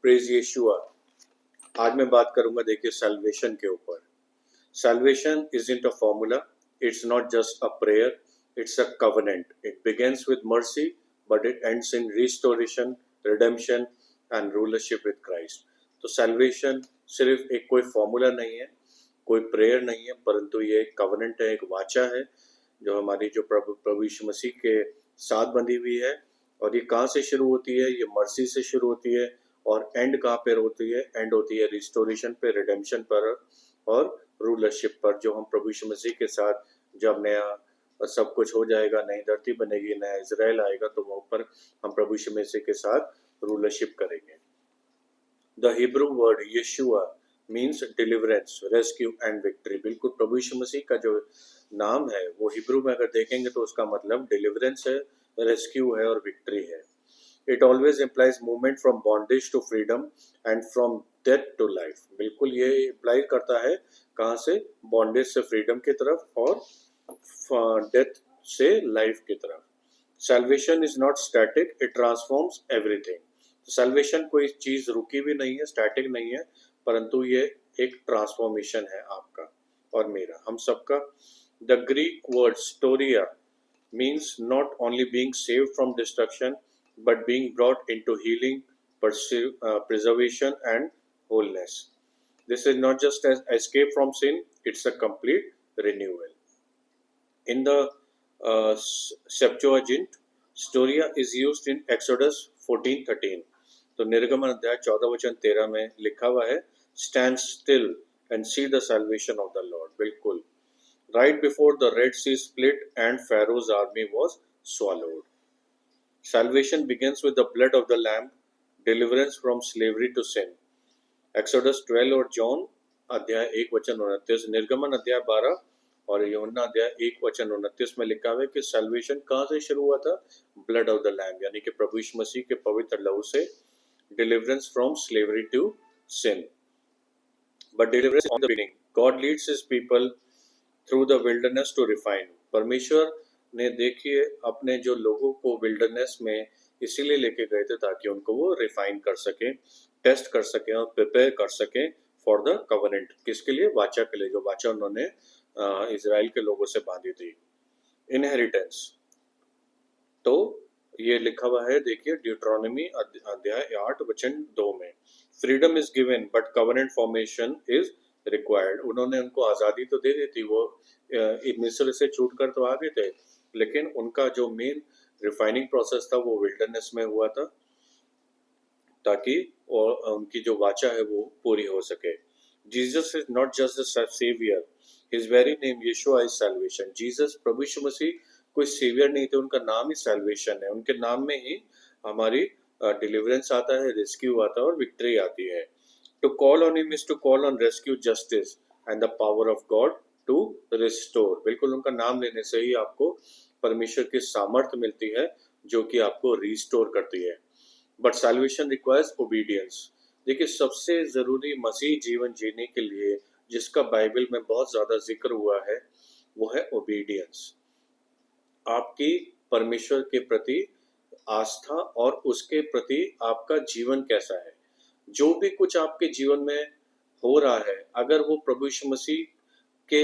Praise यीशुआ। आज मैं बात करूंगा देखिए सैल्वेशन के ऊपर। Salvation isn't a formula, it's not just a prayer, it's a covenant. It begins with mercy, but it ends in restoration, redemption and rulership with Christ. तो salvation सिर्फ एक कोई फॉर्मूला नहीं है, कोई प्रेयर नहीं है, परंतु ये एक कवनेंट है, एक वाचा है जो हमारी जो प्रभु यीशु मसीह के साथ बंधी हुई है। और ये कहाँ से शुरू होती है? ये मर्सी से शुरू होती है। और एंड कहाँ पे होती है? एंड होती है रिस्टोरेशन पे, रिडेम्पशन पर और रूलरशिप पर, जो हम प्रभु यीशु मसीह के साथ जब नया सब कुछ हो जाएगा, नई धरती बनेगी, नया इजराइल आएगा, तो वहाँ पर हम प्रभु यीशु मसीह के साथ रूलरशिप करेंगे। The Hebrew word Yeshua means deliverance, rescue and victory. बिल्कुल प्रभु यीशु मसीह का जो नाम है वो हिब्रू में अगर देखेंगे तो उसका मतलब डिलीवरेंस है, रेस्क्यू है और विक्ट्री है। It always implies movement from bondage to freedom and from death to life. बिल्कुल ये इम्प्लाई करता है कहाँ से? बॉन्डेज से फ्रीडम की तरफ और डेथ से लाइफ की तरफ। Salvation is not static, it transforms everything. Salvation कोई चीज रुकी भी नहीं है, स्टैटिक नहीं है, परंतु ये एक ट्रांसफॉर्मेशन है आपका और मेरा, हम सबका। The Greek word storia means not only being saved from destruction, but being brought into healing, preservation and wholeness. This is not just an escape from sin, it's a complete renewal. In the Septuagint, Storia is used in Exodus 14:13. तो निर्गमन अध्याय 14:13 में लिखा हुआ है, Stand still and see the salvation of the Lord. बिल्कुल right before the Red Sea split and Pharaoh's army was swallowed. Salvation begins with the blood of the Lamb, deliverance from slavery to sin. Exodus 12 और John अध्याय 1:29, निर्गमन अध्याय 12 और यूहन्ना अध्याय 1:29 में लिखा हुआ है कि सैल्वेशन कहाँ से शुरू हुआ था? ब्लड ऑफ द लैम्ब, यानी कि प्रभु यीशु मसीह के पवित्र लहू से। Deliverance from slavery to sin, but deliverance on the beginning. God leads his people through the wilderness to refine. परमेश्वर ने देखिए अपने जो लोगों को विल्डरनेस में इसीलिए लेके गए थे ताकि उनको वो रिफाइन कर सके, टेस्ट कर सके और प्रिपेयर कर सके फॉर द कवनेंट। किसके लिए? वाचा के लिए, जो वाचा उन्होंने इजराइल के लोगों से बांधी थी। इनहेरिटेंस, तो ये लिखा हुआ है देखिए ड्यूट्रोनॉमी अध्याय 8:2 में, freedom is given but covenant formation is required. उन्होंने उनको आज़ादी तो दे दी थी, वो मिस्र से छूट कर तो आ गए थे, लेकिन उनका जो मेन रिफाइनिंग प्रोसेस था वो विल्डरनेस में हुआ था, ताकि उनकी जो वाचा है वो पूरी हो सके। Jesus is not just the saviour, his very name Yeshua is salvation. Jesus प्रभु यीशु मसीह कोई सेवियर नहीं थे, उनका नाम ही सैल्वेशन है। उनके नाम में ही हमारी डिलीवरेंस आता है, रेस्क्यू आता है और विक्ट्री आती है। To call on him is to call on rescue, justice and the power of God to restore. बिल्कुल उनका नाम लेने से ही आपको परमेश्वर की सामर्थ्य मिलती है जो कि आपको रिस्टोर करती है। But salvation requires obedience. देखिए सबसे जरूरी मसीह जीवन जीने के लिए जिसका बाइबल में बहुत ज्यादा जिक्र हुआ है वो है ओबीडियंस। आपकी परमेश्वर के प्रति आस्था और उसके प्रति आपका जीवन कैसा है। जो भी कुछ आपके जीवन में हो रहा है, अगर वो प्रभु यीशु मसीह के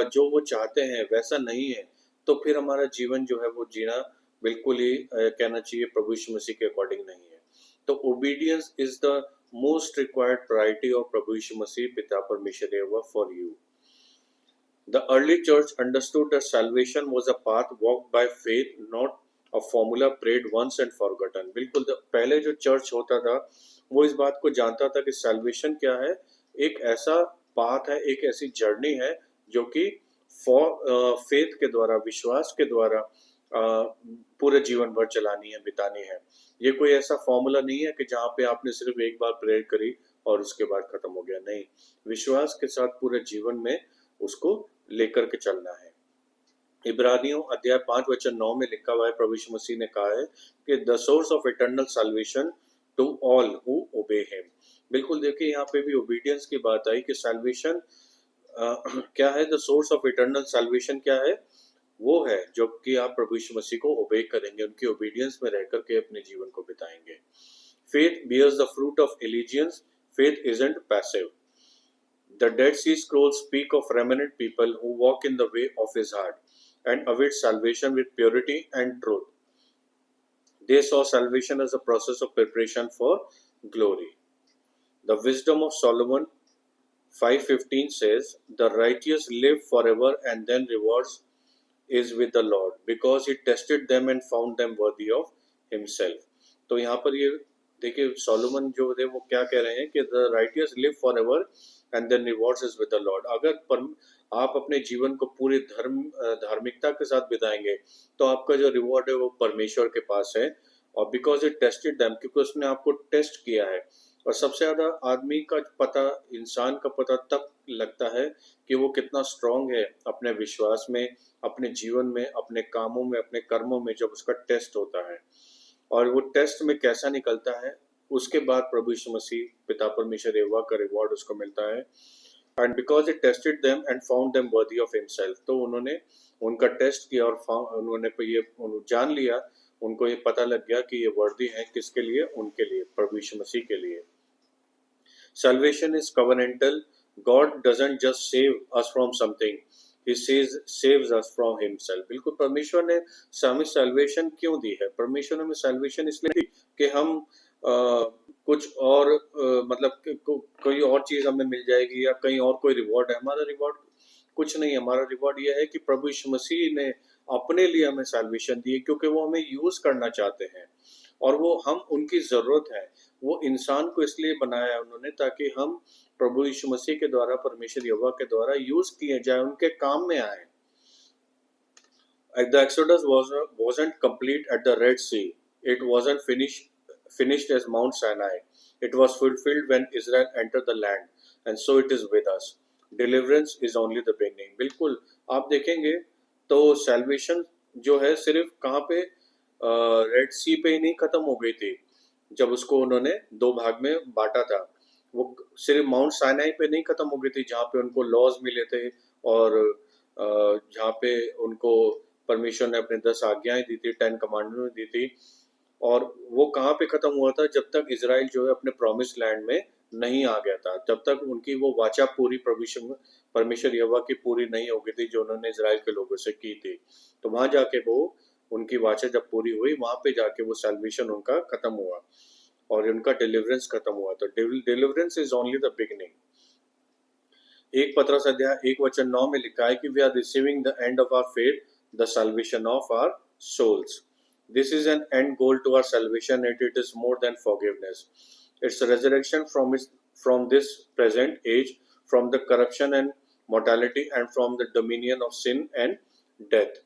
जो वो चाहते हैं वैसा नहीं है, तो फिर हमारा जीवन जो है वो जीना बिल्कुल ही कहना चाहिए प्रभु यीशु मसीह के अकॉर्डिंग नहीं है। तो obedience is the most required priority of प्रभु यीशु मसीह पिता परमेश्वर यहोवा for you. The early church understood that salvation was a path walked by faith, not a formula prayed once and forgotten. बिल्कुल पहले जो चर्च होता था वो इस बात को जानता था कि सैल्वेशन क्या है, एक ऐसा पाथ है, एक ऐसी जर्नी है जो कि फेथ के द्वारा, विश्वास के द्वारा पूरे जीवन भर चलानी है, बितानी है। ये कोई ऐसा फॉर्मूला नहीं है कि जहाँ पे आपने सिर्फ एक बार प्रेयर करी और उसके बाद खत्म हो गया। नहीं, विश्वास के साथ पूरे जीवन में उसको लेकर के चलना है। इब्रानियों अध्याय 5:9 में लिखा हुआ है, प्रभु यीशु मसीह ने कहा है कि the source of eternal salvation to all who obey him. बिल्कुल देखिए यहाँ पे भी ओबीडियंस की बात आई कि सैल्वेशन क्या है, the source of eternal salvation क्या है, वो है जो कि आप प्रभु यीशु मसीह को ओबे करेंगे, उनकी ओबीडियंस में रह करके अपने जीवन को बिताएंगे। Faith bears the fruit of allegiance. Faith isn't passive. The Dead Sea Scrolls speak of remnant people who walk in the way of his heart and await salvation with purity and truth. They saw salvation as a process of preparation for glory. The Wisdom of Solomon 5:15 says, "The righteous live forever, and then rewards is with the Lord, because he tested them and found them worthy of himself." तो यहाँ पर ये देखिए Solomon जो थे वो क्या कह रहे हैं कि the righteous live for ever and then rewards is with the Lord. अगर आप अपने जीवन को पूरी धार्मिकता के साथ बिताएंगे तो आपका जो रिवॉर्ड है वो परमेश्वर के पास है। और बिकॉज इट टेस्टेड देम, क्योंकि उसने आपको टेस्ट किया है। और सबसे ज्यादा आदमी का पता, इंसान का पता तब लगता है कि वो कितना स्ट्रांग है अपने विश्वास में, अपने जीवन में, अपने कामों में, अपने कर्मों में, जब उसका टेस्ट होता है। और वो टेस्ट में कैसा निकलता है, उसके बाद प्रभु यीशु मसीह पिता परमेश्वर यहोवा का रिवॉर्ड उसको मिलता है। And because it tested them and found them worthy of himself, तो उन्होंने उनका टेस्ट किया और उन्होंने ये जान लिया, उनको ये पता लग गया कि ये वर्दी है किसके लिए, उनके लिए, प्रभु यीशु मसीह के लिए। Salvation is covenantal. God doesn't just save us from something, He saves us from Himself. बिल्कुल परमेश्वर ने हमें salvation क्यों दी है? परमेश्वर ने हमें salvation इसलिए दी कि हम कुछ और मतलब कोई और चीज हमें मिल जाएगी या कहीं और कोई रिवॉर्ड है। हमारा रिवॉर्ड कुछ नहीं है। हमारा रिवॉर्ड यह है कि प्रभु यीशु मसीह ने अपने लिए हमें salvation दी है, क्योंकि वो हमें यूज करना चाहते हैं और वो हम उनकी जरूरत है। वो इंसान को इसलिए बनाया है उन्होंने ताकि हम प्रभु यीशु मसीह के द्वारा, परमेश्वर यहोवा के द्वारा यूज किए जाए, उनके काम में आए। The Exodus wasn't complete at the Red Sea. It wasn't finished as Mount Sinai. It was fulfilled when Israel entered the land, and so it is with us. Deliverance is only the beginning. बिल्कुल आप देखेंगे तो salvation जो है सिर्फ कहाँ पे, red सी पे ही नहीं खत्म हो गई थी जब उसको उन्होंने दो भाग में बांटा था। वो सिर्फ माउंट साइनाई पे नहीं खत्म हो गई थी जहाँ पे उनको लॉज मिले थे और जहाँ पे उनको परमेश्वर ने अपने 10 आज्ञाएं दी थी, 10 कमांडमेंट दी थी। और वो कहाँ पे खत्म हुआ था? जब तक इजराइल जो है अपने प्रॉमिस लैंड में नहीं आ गया था, जब तक उनकी वो वाचा पूरी परमेश्वर यहोवा की पूरी नहीं हो गई थी जो उन्होंने इजराइल के लोगों से की थी। तो वहां जाके वो उनकी वाचा जब पूरी हुई, वहां पे जाके वो सैल्वेशन उनका खत्म हुआ और उनका डिलीवरेंस खत्म हुआ। तो deliverance is only the beginning. 1 पतरस अध्याय 1:9 में लिखा है कि we are receiving the end of our faith, the salvation of our souls. This is an end goal to our salvation, and it is more than forgiveness. It's a resurrection from this present age, from the corruption and mortality, and from the dominion of sin and death.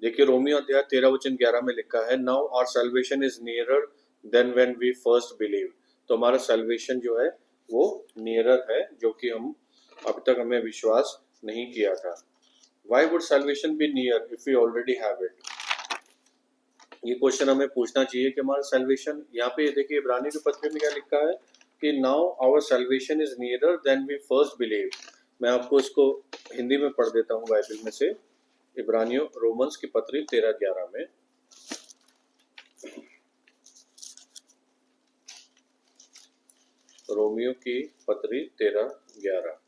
देखिए Romeo अध्याय 13:11 में लिखा है, Now our salvation is nearer than when we first believed. तो हमारा salvation जो है वो nearer है, जो कि हम अब तक हमें विश्वास नहीं किया था। Why would salvation be near if we already have it? ये क्वेश्चन हमें पूछना चाहिए कि हमारा सैल्वेशन, यहाँ पे देखिए इब्रानी के पत्र में क्या लिखा है कि now our salvation is nearer than we first believe. मैं आपको इसको हिंदी में पढ़ देता हूँ बाइबल में से, इब्रानियों रोमन्स की पत्री 13:11 में। रोमियो की पत्री 13:11।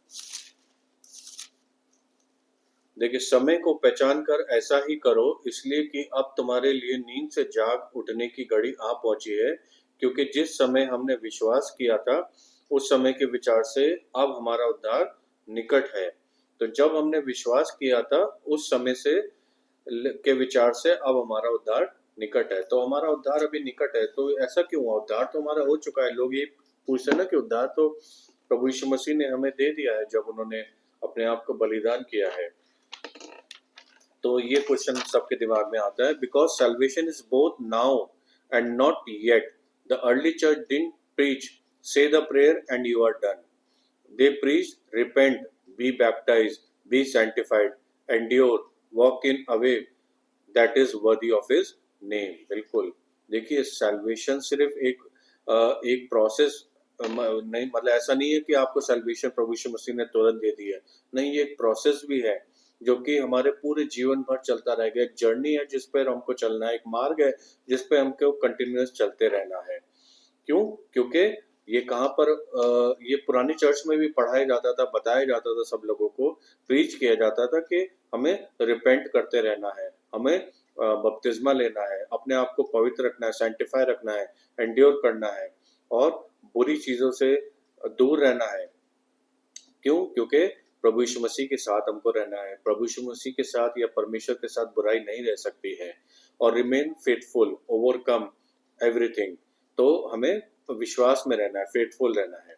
देखिए, समय को पहचान कर ऐसा ही करो, इसलिए कि अब तुम्हारे लिए नींद से जाग उठने की घड़ी आ पहुंची है, क्योंकि जिस समय हमने विश्वास किया था उस समय के विचार से अब हमारा उद्धार निकट है। तो जब हमने विश्वास किया था उस समय से के विचार से अब हमारा उद्धार निकट है। तो हमारा उद्धार अभी निकट है। तो ऐसा क्यों हुआ? उद्धार तो हमारा हो चुका है। लोग ये पूछते हैं ना कि उद्धार तो प्रभु यीशु मसीह ने हमें दे दिया है जब उन्होंने अपने आप को बलिदान किया है। तो ये क्वेश्चन सबके दिमाग में आता है। Because salvation is both now and not yet. The early church didn't preach say the prayer and you are done. They preach repent, be baptised, be sanctified, endure, walk in a way that is worthy of his name. बिल्कुल देखिए, salvation सिर्फ एक process नहीं, मतलब ऐसा नहीं है कि आपको सैल्वेशन प्रभु यीशु मसीह ने तुरंत दे दी है। नहीं, ये एक प्रोसेस भी है जो कि हमारे पूरे जीवन भर चलता रहेगा। एक जर्नी है जिस पर हमको चलना है, एक मार्ग है जिस पे हमको कंटिन्यूअस चलते रहना है। क्यों? क्योंकि ये कहाँ पर ये पुरानी चर्च में भी पढ़ाया जाता था, बताया जाता था, सब लोगों को प्रीच किया जाता था कि हमें रिपेंट करते रहना है, हमें बपतिस्मा लेना है, अपने आप को पवित्र रखना है, सैंक्टिफाई रखना है, एंड्योर करना है और बुरी चीजों से दूर रहना है। क्यों? क्योंकि प्रभु यीशु मसीह के साथ हमको रहना है। प्रभु यीशु मसीह के साथ या परमेश्वर के साथ बुराई नहीं रह सकती है। और रिमेन फेथफुल, ओवरकम एवरीथिंग। तो हमें विश्वास में रहना है, फेथफुल रहना है।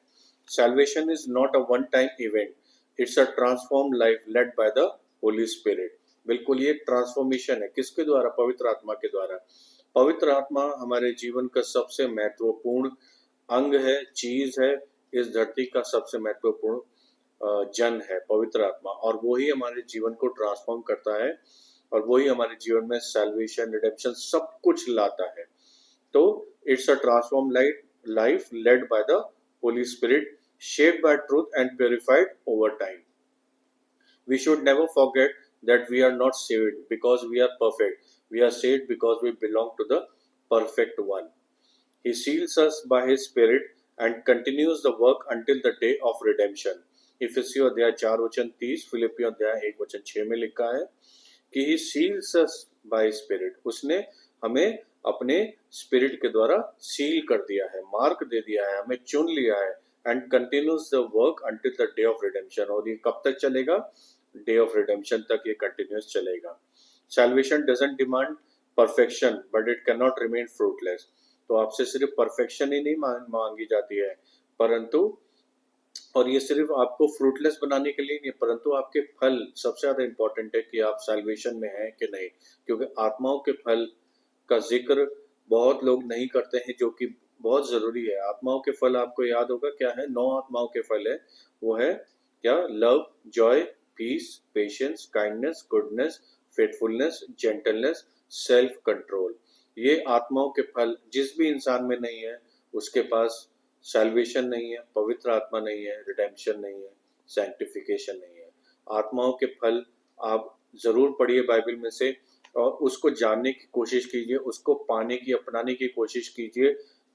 Salvation is not a one time event, it's a transformed life led by the Holy Spirit। बिल्कुल ये ट्रांसफॉर्मेशन है, किसके द्वारा? पवित्र आत्मा के द्वारा। पवित्र आत्मा हमारे जीवन का सबसे महत्वपूर्ण अंग है, चीज है, इस धरती का सबसे महत्वपूर्ण जन है पवित्र आत्मा, और वो ही हमारे जीवन को ट्रांसफॉर्म करता है और वो ही हमारे जीवन में सैल्वेशन, रिडेम्पशन सब कुछ लाता है। तो it's a transform life led by the Holi spirit, shaped by truth and purified over time। We should never forget that we are not saved because we are perfect, we are saved because we belong to the perfect one। He seals us by his spirit and continues the work until the day of redemption। इफिसियों अध्याय 4:30, फिलिपियों अध्याय 1:6 में लिखा है कि he seals us by spirit, उसने हमें अपने spirit के द्वारा सील कर दिया है, मार्क दे दिया है, हमें चुन लिया है। And continues the work until the day of redemption, और ये कब तक चलेगा? डे ऑफ रिडेम्पशन तक ये कंटिन्यूस चलेगा। Salvation doesn't demand perfection but it can not remain fruitless. तो आपसे सिर्फ परफेक्शन ही नहीं मांगी जाती है, परंतु और ये सिर्फ आपको फ्रूटलेस बनाने के लिए नहीं, परंतु आपके फल सबसे ज्यादा इंपॉर्टेंट है कि आप सैल्वेशन में हैं कि नहीं। क्योंकि आत्माओं के फल का जिक्र बहुत लोग नहीं करते हैं, जो कि बहुत जरूरी है। आत्माओं के फल आपको याद होगा क्या है? 9 आत्माओं के फल है। वो है क्या? Love, joy, peace, patience, kindness, goodness, faithfulness, gentleness, self control. ये आत्माओं के फल जिस भी इंसान में नहीं है, उसके पास सैल्वेशन नहीं है, पवित्र आत्मा नहीं है, रिडेम्पशन नहीं है, सैंक्टिफिकेशन नहीं है। आत्माओं के फल आप जरूर पढ़िए बाइबल में से और उसको जानने की कोशिश कीजिए, उसको पाने की, अपनाने की कोशिश कीजिए,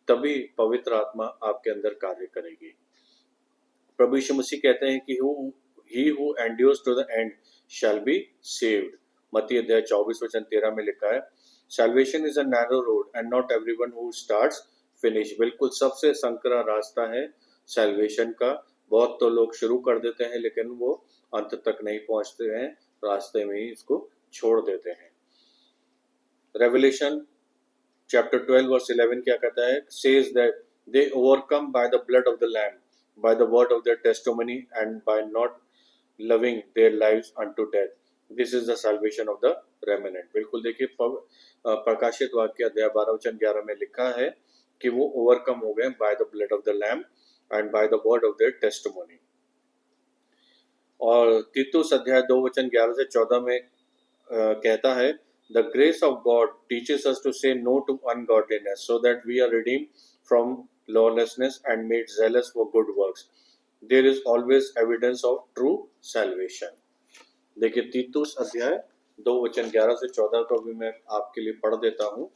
तभी पवित्र आत्मा आपके अंदर कार्य करेगी। प्रभु यीशु मसीह कहते हैं कि he who endures to the end shall be saved। मत्ती अध्याय 24:13 में लिखा है, salvation is a narrow road and not everyone who starts finish। बिल्कुल सबसे संकरा रास्ता है सैल्वेशन का। बहुत तो लोग शुरू कर देते हैं लेकिन वो अंत तक नहीं पहुंचते हैं, रास्ते में ही इसको छोड़ देते हैं। Revelation chapter 12 verse 11 क्या कहता है? Says that they overcome by the blood of the lamb, by the word of their testimony and by not loving their lives unto death। This is the salvation of the remnant। बिल्कुल देखिए प्रकाशित वाक्य अध्याय 12:11 में लिखा है कि वो ओवरकम हो गए by the blood of the lamb and by the word of their testimony। और तीतुस अध्याय 2:11-14 में कहता है, The grace of God teaches us to say no to ungodliness so that we are redeemed from lawlessness and made zealous for good works। There is always evidence of true salvation। देखिए तीतुस अध्याय 2:11-14 को भी मैं आपके लिए पढ़ देता हूँ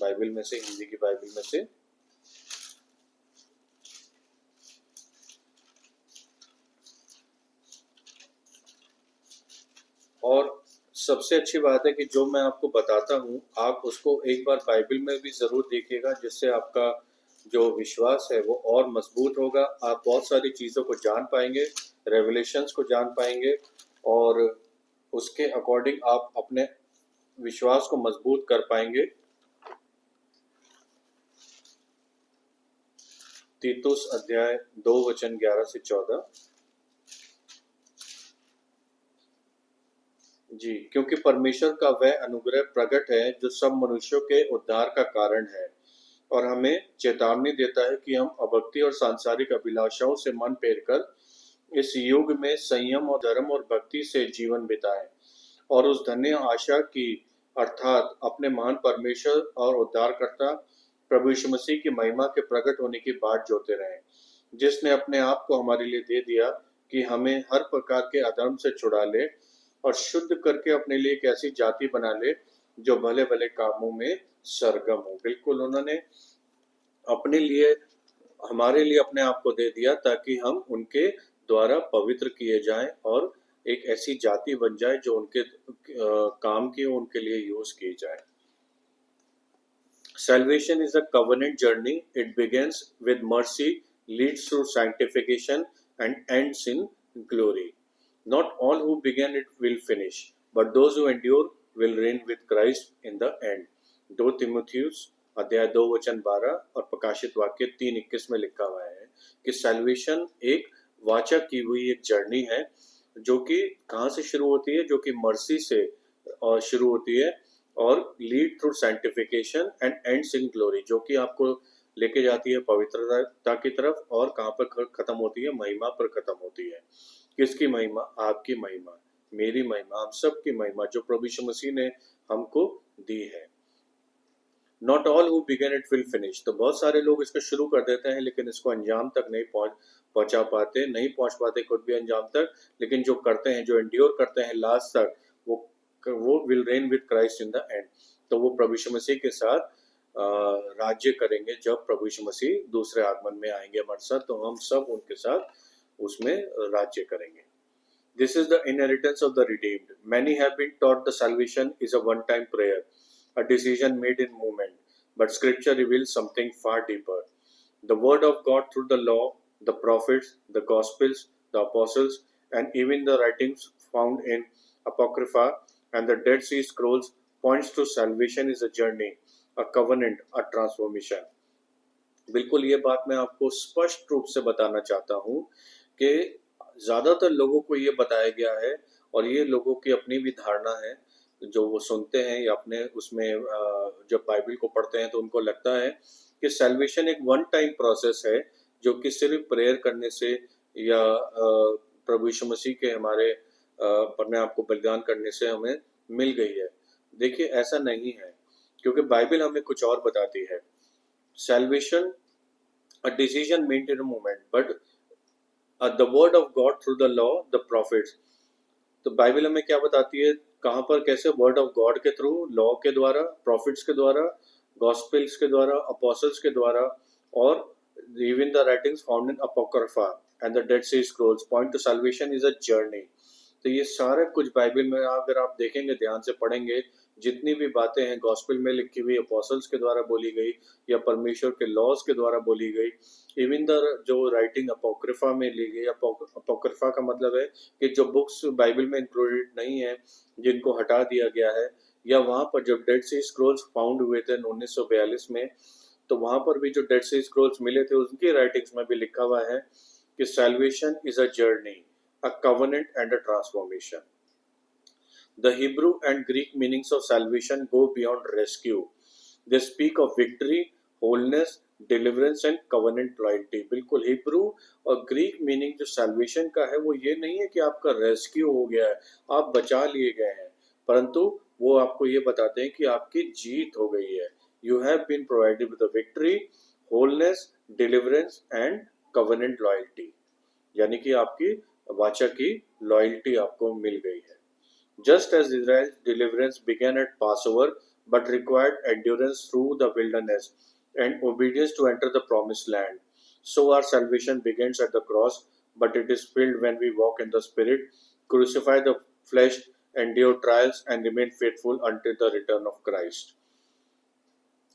बाइबल में से, हिंदी की बाइबल में से। और सबसे अच्छी बात है कि जो मैं आपको बताता हूँ आप उसको एक बार बाइबल में भी जरूर देखिएगा, जिससे आपका जो विश्वास है वो और मजबूत होगा। आप बहुत सारी चीज़ों को जान पाएंगे, रेवलेशंस को जान पाएंगे और उसके अकॉर्डिंग आप अपने विश्वास को मजबूत कर पाएंगे। तीतुस अध्याय 2:11-14। जी, क्योंकि परमेश्वर का वह अनुग्रह प्रकट है जो सब मनुष्यों के उद्धार का कारण है और हमें चेतावनी देता है कि हम अभक्ति और सांसारिक अभिलाषाओं से मन फेर कर इस युग में संयम और धर्म और भक्ति से जीवन बिताएं और उस धन्य आशा की अर्थात अपने महान परमेश्वर और उद्धारकर्ता प्रभु यीशु मसीह की महिमा के प्रकट होने की बाट जोते रहें, जिसने अपने आप को हमारे लिए दे दिया कि हमें हर प्रकार के अधर्म से छुड़ा ले और शुद्ध करके अपने लिए एक ऐसी जाति बना ले जो भले भले कामों में सरगम हो। बिल्कुल उन्होंने अपने लिए, हमारे लिए अपने आप को दे दिया ताकि हम उनके द्वारा पवित्र किए जाएं और एक ऐसी जाति बन जाए जो उनके काम की उनके लिए यूज की जाए। Salvation is a covenant journey. It begins with mercy, leads through sanctification, and ends in glory. Not all who begin it will finish, but those who endure will reign with Christ in the end. 2 तिमुथियुस अध्याय 2 वचन 12 और प्रकाशित वाक्य 3:21 में लिखा हुआ है कि सैल्वेशन एक वाचा की हुई एक जर्नी है जो कि कहाँ से शुरू होती है, जो कि मर्सी से शुरू होती है और lead through sanctification and ends in glory, जो कि आपको लेके जाती है पवित्रता की तरफ और कहाँ पर खत्म होती है, महिमा पर खत्म होती है। किसकी महिमा? आपकी महिमा, मेरी महिमा, हम सब की महिमा जो प्रभु यीशु मसीह ने हमको दी है। Not all who began it will finish, तो बहुत सारे लोग इसको शुरू कर देते हैं लेकिन इसको अंजाम तक नहीं पहुंच पाते खुद भी अंजाम तक, लेकिन जो करते हैं, जो एंड्योर करते हैं लास्ट तक, वो will rain with Christ in the end. तो वो प्रभु यीशु मसीह के साथ राज्य करेंगे जब प्रभु यीशु मसीह दूसरे आगमन में आएंगे हमारे साथ, तो हम सब उनके साथ उसमें राज्य करेंगे। This is the inheritance of the redeemed. Many have been taught the salvation is a one-time prayer, a decision made in moment, but Scripture reveals something far deeper. The Word of God through the law, the prophets, the Gospels, the Apostles, and even the writings found in Apocrypha and the Dead Sea Scrolls points to salvation is a journey, a covenant, a transformation. बिल्कुल ये बात मैं आपको स्पष्ट रूप से बताना चाहता हूँ कि ज़्यादातर लोगों को ये बताया गया है और ये लोगों की अपनी भी धारणा है, जो वो सुनते हैं या अपने उसमें जब बाइबल को पढ़ते हैं तो उनको लगता है कि सैल्वेशन एक वन टाइम प्रोसेस है जो कि सिर्फ प्रेयर करने से या प्रभु यीशु मसीह के हमारे अपने आप को बलिदान करने से हमें मिल गई है। देखिए ऐसा नहीं है, क्योंकि बाइबल हमें कुछ और बताती है। Salvation a decision made in a moment, but the word of God through the law, the prophets. तो बाइबल हमें क्या बताती है, कहाँ पर कैसे? वर्ड ऑफ गॉड के थ्रू, लॉ के द्वारा, प्रॉफिट्स के द्वारा, गॉस्पेल्स के द्वारा, अपोस्टल्स के द्वारा, और even the writings found in Apocrypha and the Dead Sea Scrolls point to salvation is a journey. तो ये सारा कुछ बाइबल में अगर आप देखेंगे, ध्यान से पढ़ेंगे, जितनी भी बातें हैं गॉस्पेल में लिखी हुई, अपोस्टल्स के द्वारा बोली गई या परमेश्वर के लॉज के द्वारा बोली गई, इवन द जो राइटिंग अपोक्रिफा में ली गई, अपोक्रिफा का मतलब है कि जो बुक्स बाइबल में इंक्लूडेड नहीं है, जिनको हटा दिया गया है, या वहाँ पर जो डेड सी स्क्रोल्स फाउंड हुए थे 1942 में, तो वहाँ पर भी जो डेड सी स्क्रोल्स मिले थे उनकी राइटिंग्स में भी लिखा हुआ है कि salvation is a journey, a covenant and a transformation. The Hebrew and Greek meanings of salvation go beyond rescue. They speak of victory, wholeness, deliverance and covenant loyalty. बिल्कुल हिब्रू और ग्रीक मीनिंग जो salvation का है वो ये नहीं है कि आपका रेस्क्यू हो गया है, आप बचा लिए गए हैं, परंतु वो आपको ये बताते हैं कि आपकी जीत हो गई है। You have been provided with a victory, wholeness, deliverance and covenant loyalty. यानी कि आपकी वाचा की लॉयल्टी आपको मिल गई है। Just as Israel's deliverance began at Passover, but required endurance through the wilderness and obedience to enter the promised land, so our salvation begins at the cross, but it is filled when we walk in the Spirit, crucify the flesh, endure trials, and remain faithful until the return of Christ.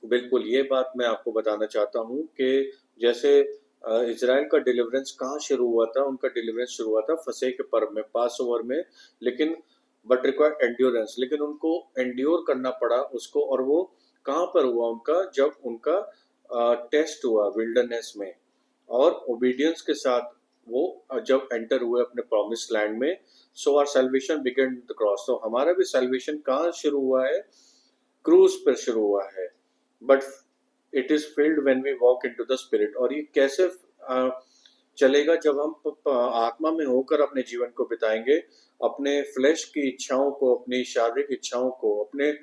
बिल्कुल ये बात मैं आपको बताना चाहता हूँ कि जैसे इजराइल का डिलीवरेंस कहाँ शुरू हुआ था, उनका डिलीवरेंस शुरू हुआ था फसह के पर्व में, पास ओवर में, लेकिन बट रिक्वायर्ड एंड्योरेंस, लेकिन उनको एंड्योर करना पड़ा उसको, और वो कहाँ पर हुआ उनका? जब उनका टेस्ट हुआ विल्डरनेस में, और ओबीडियंस के साथ वो जब एंटर हुए अपने प्रॉमिस लैंड में, so our salvation began the cross. तो हमारा भी सैल्वेशन कहाँ शुरू हुआ है? क्रूज पर शुरू हुआ है, but it is filled when we walk into the spirit. और ये कैसे चलेगा? जब हम आत्मा में होकर अपने जीवन को बिताएंगे, अपने फ्लैश की इच्छाओं को, अपनी शारीरिक इच्छाओं को, अपने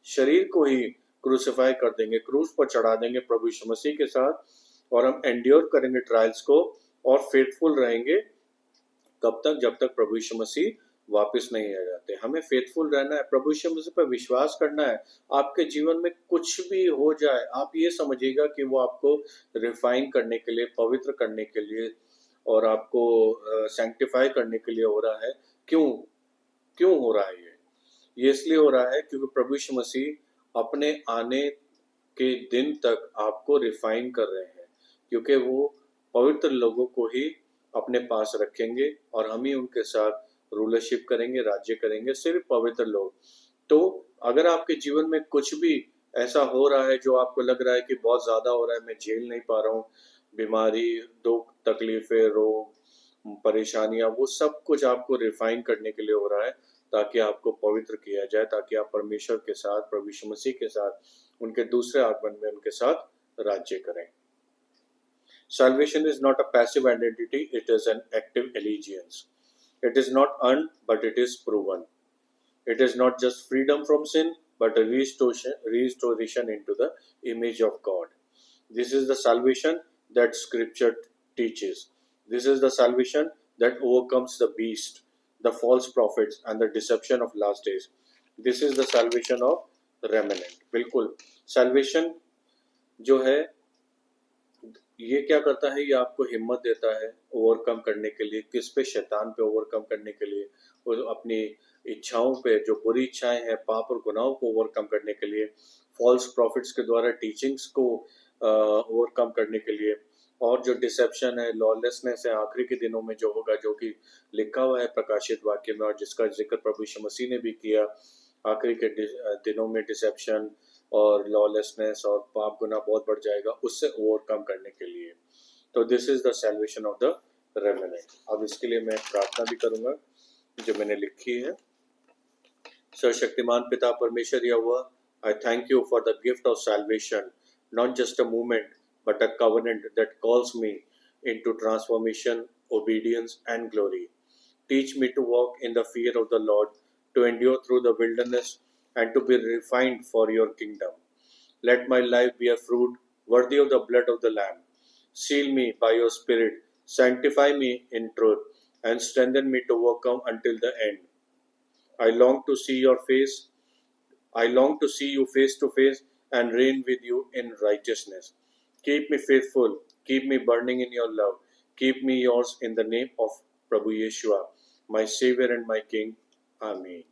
शरीर को ही क्रूसिफाई कर देंगे, क्रूज पर चढ़ा देंगे प्रभु यीशु मसीह के साथ, और हम एंड्योर करेंगे ट्रायल्स को और फेथफुल रहेंगे। कब तक? जब तक प्रभु यीशु मसीह वापस नहीं आ जाते। हमें फेथफुल रहना है, प्रभु यीशु मसीह पर विश्वास करना है। आपके जीवन में कुछ भी हो जाए, आप ये समझिएगा कि वो आपको रिफाइन करने के लिए, पवित्र करने के लिए और आपको सैंक्टिफाई करने के लिए हो रहा है। क्यों क्यों हो रहा है ये इसलिए हो रहा है क्योंकि प्रभु यीशु मसीह अपने आने के दिन तक आपको रिफाइन कर रहे हैं, क्योंकि वो पवित्र लोगों को ही अपने पास रखेंगे और हम ही उनके साथ रूलरशिप करेंगे, राज्य करेंगे, सिर्फ पवित्र लोग। तो अगर आपके जीवन में कुछ भी ऐसा हो रहा है जो आपको लग रहा है कि बहुत ज़्यादा हो रहा है, मैं झेल नहीं पा रहा हूँ, बीमारी, दुख, तकलीफें, रोग, परेशानियां, वो सब कुछ आपको रिफाइन करने के लिए हो रहा है, ताकि आपको पवित्र किया जाए, ताकि आप परमेश्वर के साथ, प्रभु यीशु मसीह के साथ, उनके दूसरे आगमन में उनके साथ राज्य करें। Salvation is not a passive identity, it is an active allegiance. It is not earned, but it is proven. It is not just freedom from sin, but a restoration into the image of God. This is the salvation that Scripture teaches. This is the salvation that overcomes the beast, the false prophets, and the deception of last days. This is the salvation of remnant. बिल्कुल salvation जो है ये क्या करता है, ये आपको हिम्मत देता है ओवरकम करने के लिए। किस पे? शैतान पे ओवरकम करने के लिए, और अपनी इच्छाओं पे, जो बुरी इच्छाएं हैं, पाप और गुनाहों को ओवरकम करने के लिए, फॉल्स प्रॉफिट्स के द्वारा टीचिंग्स को ओवरकम करने के लिए, और जो डिसेप्शन है, लॉलेसनेस है, आखिरी के दिनों में जो होगा, जो कि लिखा हुआ है प्रकाशित वाक्य में और जिसका जिक्र प्रभु यीशु मसीह ने भी किया। आखिरी के दिनों में डिसेप्शन और लॉलेसनेस और पाप गुना बहुत बढ़ जाएगा, उससे ओवरकम करने के लिए। तो this is the salvation of the remnant. अब इसके लिए मैं प्रार्थना भी करूंगा जो मैंने लिखी है। सर्वशक्तिमान पिता परमेश्वर यहोवा, I thank you for the gift of salvation, not just a movement, but a covenant that calls me into transformation, obedience, and glory. Teach me to walk in the fear of the Lord, to endure through the wilderness, and to be refined for your kingdom. Let my life bear fruit worthy of the blood of the Lamb. Seal me by your Spirit, sanctify me in truth, and strengthen me to overcome until the end. I long to see your face. I long to see you face to face and reign with you in righteousness. Keep me faithful, keep me burning in your love, keep me yours in the name of Prabhu Yeshua, my Savior and my King. Amen.